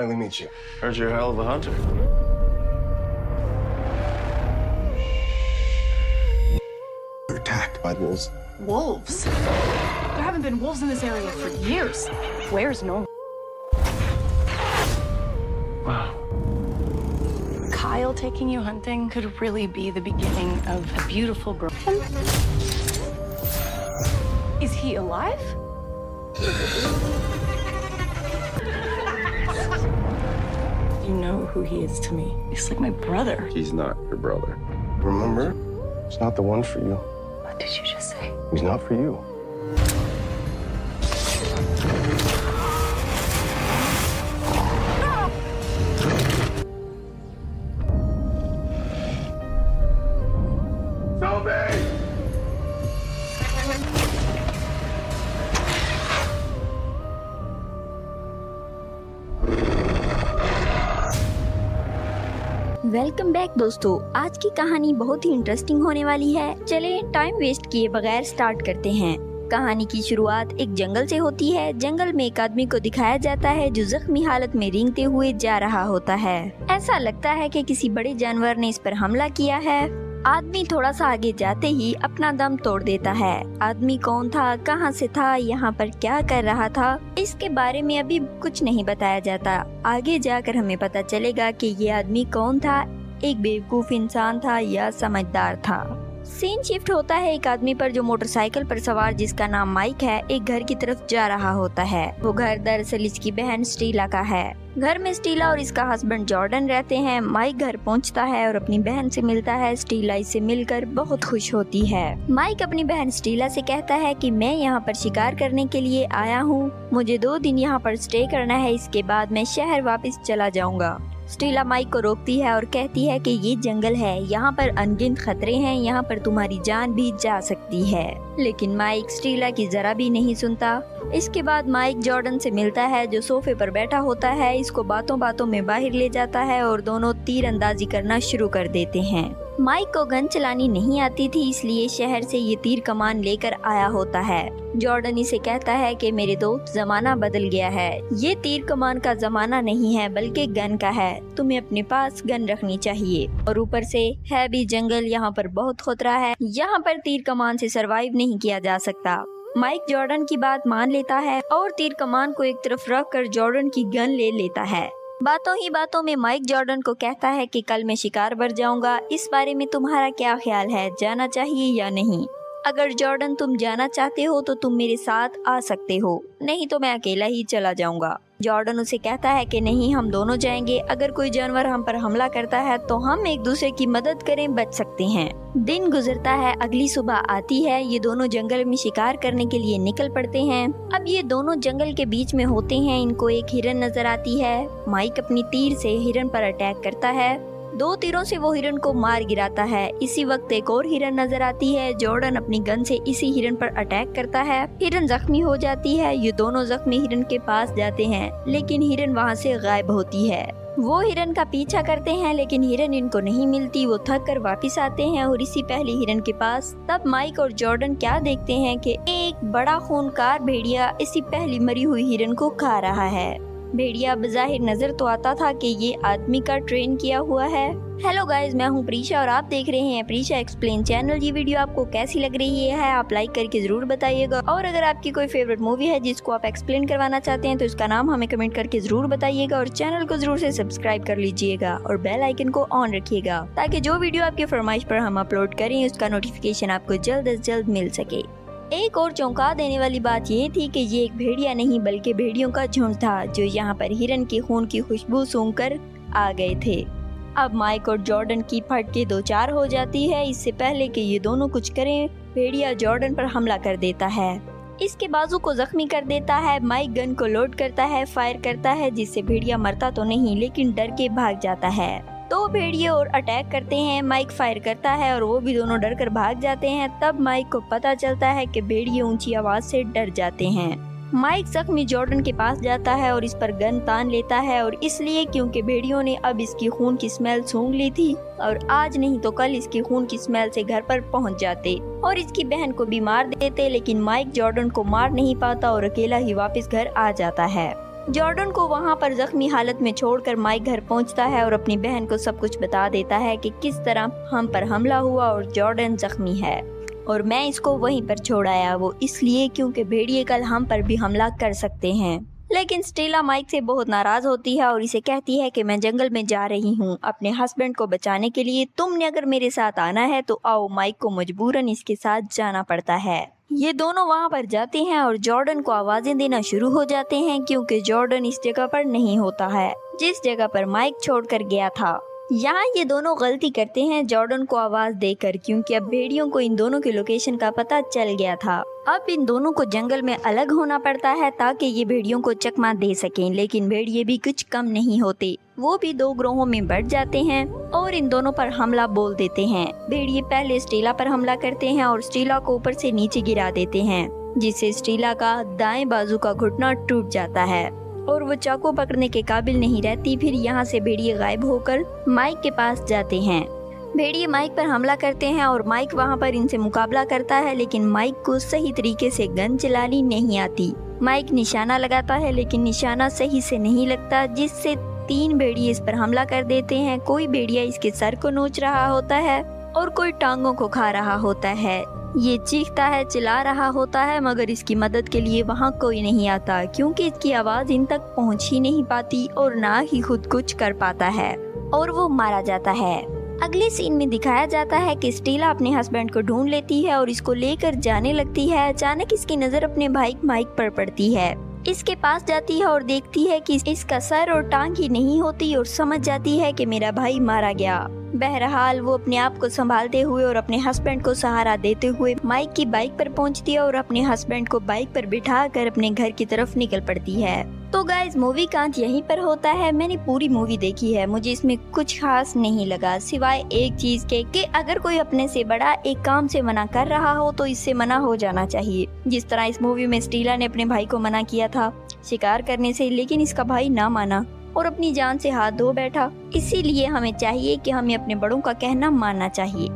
Finally meet you. Heard you're a hell of a hunter. We're attacked by wolves. Wolves? There haven't been wolves in this area for years. Where's Nolan? Wow. Kyle taking you hunting could really be the beginning of a beautiful broken. Is he alive? You know who he is to me. He's like my brother. He's not your brother. Remember? It's not the one for you. What did you just say? He's not for you. Welcome back दोस्तों। आज की कहानी बहुत ही interesting होने वाली है। चले time waste किए बगैर स्टार्ट करते हैं। कहानी की शुरुआत एक जंगल से होती है। जंगल में एक आदमी को दिखाया जाता है जो जख्मी हालत में रेंगते हुए जा रहा होता है। ऐसा लगता है कि किसी बड़े जानवर ने इस पर हमला किया है। आदमी थोड़ा सा आगे जाते ही अपना दम तोड़ देता है। आदमी कौन था, कहां से था, यहाँ पर क्या कर रहा था, इसके बारे में अभी कुछ नहीं बताया जाता। आगे जाकर हमें पता चलेगा कि ये आदमी कौन था, एक बेवकूफ इंसान था या समझदार था। सीन शिफ्ट होता है एक आदमी पर जो मोटरसाइकिल पर सवार, जिसका नाम माइक है, एक घर की तरफ जा रहा होता है। वो घर दरअसल इसकी बहन स्टीला का है। घर में स्टीला और इसका हस्बैंड जॉर्डन रहते हैं। माइक घर पहुंचता है और अपनी बहन से मिलता है। स्टीला इससे मिलकर बहुत खुश होती है। माइक अपनी बहन स्टीला से कहता है कि मैं यहाँ पर शिकार करने के लिए आया हूँ, मुझे 2 दिन यहाँ पर स्टे करना है, इसके बाद मैं शहर वापस चला जाऊँगा। स्टीला माइक को रोकती है और कहती है कि ये जंगल है, यहाँ पर अनगिनत खतरे हैं, यहाँ पर तुम्हारी जान भी जा सकती है। लेकिन माइक स्टीला की जरा भी नहीं सुनता। इसके बाद माइक जॉर्डन से मिलता है जो सोफे पर बैठा होता है। इसको बातों बातों में बाहर ले जाता है और दोनों तीर अंदाजी करना शुरू कर देते हैं। माइक को गन चलानी नहीं आती थी, इसलिए शहर से ये तीर कमान लेकर आया होता है। जॉर्डन इसे कहता है कि मेरे दोस्त, जमाना बदल गया है, ये तीर कमान का जमाना नहीं है बल्कि गन का है, तुम्हें अपने पास गन रखनी चाहिए। और ऊपर से है भी जंगल, यहाँ पर बहुत खतरा है, यहाँ पर तीर कमान से सरवाइव नहीं किया जा सकता। माइक जॉर्डन की बात मान लेता है और तीर कमान को एक तरफ रखकर जॉर्डन की गन ले लेता है। बातों ही बातों में माइक जॉर्डन को कहता है कि कल मैं शिकार पर जाऊंगा, इस बारे में तुम्हारा क्या ख्याल है, जाना चाहिए या नहीं? अगर जॉर्डन तुम जाना चाहते हो तो तुम मेरे साथ आ सकते हो, नहीं तो मैं अकेला ही चला जाऊंगा। जॉर्डन उसे कहता है कि नहीं, हम दोनों जाएंगे, अगर कोई जानवर हम पर हमला करता है तो हम एक दूसरे की मदद करें, बच सकते हैं। दिन गुजरता है, अगली सुबह आती है। ये दोनों जंगल में शिकार करने के लिए निकल पड़ते हैं। अब ये दोनों जंगल के बीच में होते हैं। इनको एक हिरन नजर आती है। माइक अपनी तीर से हिरन पर अटैक करता है। 2 तीरों से वो हिरन को मार गिराता है। इसी वक्त एक और हिरन नजर आती है। जॉर्डन अपनी गन से इसी हिरन पर अटैक करता है। हिरन जख्मी हो जाती है। ये दोनों जख्मी हिरन के पास जाते हैं, लेकिन हिरन वहाँ से गायब होती है। वो हिरन का पीछा करते हैं, लेकिन हिरन इनको नहीं मिलती। वो थक कर वापिस आते हैं और इसी पहली हिरन के पास तब माइक और जॉर्डन क्या देखते हैं कि एक बड़ा खूनकार भेड़िया इसी पहली मरी हुई हिरन को खा रहा है। भेड़िया बज़ाहिर नजर तो आता था कि ये आदमी का ट्रेन किया हुआ है। हेलो गाइस, मैं हूँ प्रीशा और आप देख रहे हैं प्रीशा एक्सप्लेन चैनल। ये वीडियो आपको कैसी लग रही है आप लाइक करके जरूर बताइएगा। और अगर आपकी कोई फेवरेट मूवी है जिसको आप एक्सप्लेन करवाना चाहते हैं तो इसका नाम हमें कमेंट करके जरूर बताइएगा। और चैनल को जरूर से सब्सक्राइब कर लीजिएगा और बेल आइकन को ऑन रखिएगा, ताकि जो वीडियो आपकी फरमाइश पर हम अपलोड करें उसका नोटिफिकेशन आपको जल्द से जल्द मिल सके। एक और चौंका देने वाली बात ये थी कि ये एक भेड़िया नहीं बल्कि भेड़ियों का झुंड था जो यहाँ पर हिरन के खून की खुशबू सूंघकर आ गए थे। अब माइक और जॉर्डन की फट के 2-4 हो जाती है। इससे पहले कि ये दोनों कुछ करें, भेड़िया जॉर्डन पर हमला कर देता है। इसके बाजू को जख्मी कर देता है। माइक गन को लोड करता है, फायर करता है, जिससे भेड़िया मरता तो नहीं लेकिन डर के भाग जाता है। 2 भेड़िए और अटैक करते हैं। माइक फायर करता है और वो भी दोनों डर कर भाग जाते हैं। तब माइक को पता चलता है कि भेड़िए ऊंची आवाज से डर जाते हैं। माइक जख्मी जॉर्डन के पास जाता है और इस पर गन तान लेता है, और इसलिए क्योंकि भेड़ियों ने अब इसकी खून की स्मेल सूंघ ली थी और आज नहीं तो कल इसकी खून की स्मेल से घर पर पहुंच जाते और इसकी बहन को भी मार देते। लेकिन माइक जॉर्डन को मार नहीं पाता और अकेला ही वापस घर आ जाता है। जॉर्डन को वहाँ पर जख्मी हालत में छोड़कर माइक घर पहुँचता है और अपनी बहन को सब कुछ बता देता है कि किस तरह हम पर हमला हुआ और जॉर्डन जख्मी है और मैं इसको वहीं पर छोड़ आया, वो इसलिए क्योंकि भेड़िए कल हम पर भी हमला कर सकते हैं। लेकिन स्टेला माइक से बहुत नाराज होती है और इसे कहती है कि मैं जंगल में जा रही हूँ अपने हस्बैंड को बचाने के लिए, तुमने अगर मेरे साथ आना है तो आओ। माइक को मजबूरन इसके साथ जाना पड़ता है। ये दोनों वहाँ पर जाते हैं और जॉर्डन को आवाजें देना शुरू हो जाते हैं क्योंकि जॉर्डन इस जगह पर नहीं होता है जिस जगह पर माइक छोड़कर गया था। यहाँ ये दोनों गलती करते हैं जॉर्डन को आवाज देकर, क्योंकि अब भेड़ियों को इन दोनों के लोकेशन का पता चल गया था। अब इन दोनों को जंगल में अलग होना पड़ता है ताकि ये भेड़ियों को चकमा दे सकें, लेकिन भेड़िए भी कुछ कम नहीं होते। वो भी दो ग्रोहों में बढ़ जाते हैं और इन दोनों पर हमला बोल देते हैं। भेड़िए पहले स्टेला पर हमला करते हैं और स्टेला को ऊपर से नीचे गिरा देते हैं, जिससे स्टेला का दाएं बाजू का घुटना टूट जाता है और वो चाकू पकड़ने के काबिल नहीं रहती। फिर यहाँ से भेड़िए गायब होकर माइक के पास जाते हैं। भेड़िए माइक पर हमला करते हैं और माइक वहाँ पर इनसे मुकाबला करता है, लेकिन माइक को सही तरीके से गन चलानी नहीं आती। माइक निशाना लगाता है लेकिन निशाना सही से नहीं लगता, जिससे 3 भेड़िए इस पर हमला कर देते हैं। कोई भेड़िया इसके सर को नोच रहा होता है और कोई टांगों को खा रहा होता है। ये चीखता है, चिल्ला रहा होता है, मगर इसकी मदद के लिए वहाँ कोई नहीं आता क्योंकि इसकी आवाज इन तक पहुँच ही नहीं पाती और ना ही खुद कुछ कर पाता है और वो मारा जाता है। अगले सीन में दिखाया जाता है कि स्टेला अपने हस्बैंड को ढूंढ लेती है और इसको लेकर जाने लगती है। अचानक इसकी नजर अपने भाई माइक पर पड़ती है। इसके पास जाती है और देखती है कि इसका सर और टांग ही नहीं होती और समझ जाती है कि मेरा भाई मारा गया। बहरहाल वो अपने आप को संभालते हुए और अपने हस्बैंड को सहारा देते हुए माइक की बाइक पर पहुंचती है और अपने हस्बैंड को बाइक पर बिठाकर अपने घर की तरफ निकल पड़ती है। तो गाइस, मूवी का अंत यहीं पर होता है। मैंने पूरी मूवी देखी है, मुझे इसमें कुछ खास नहीं लगा सिवाय एक चीज के कि अगर कोई अपने से बड़ा एक काम से मना कर रहा हो तो इससे मना हो जाना चाहिए। जिस तरह इस मूवी में स्टेला ने अपने भाई को मना किया था शिकार करने से, लेकिन इसका भाई ना माना और अपनी जान से हाथ धो बैठा। इसीलिए हमें चाहिए कि हमें अपने बड़ों का कहना मानना चाहिए।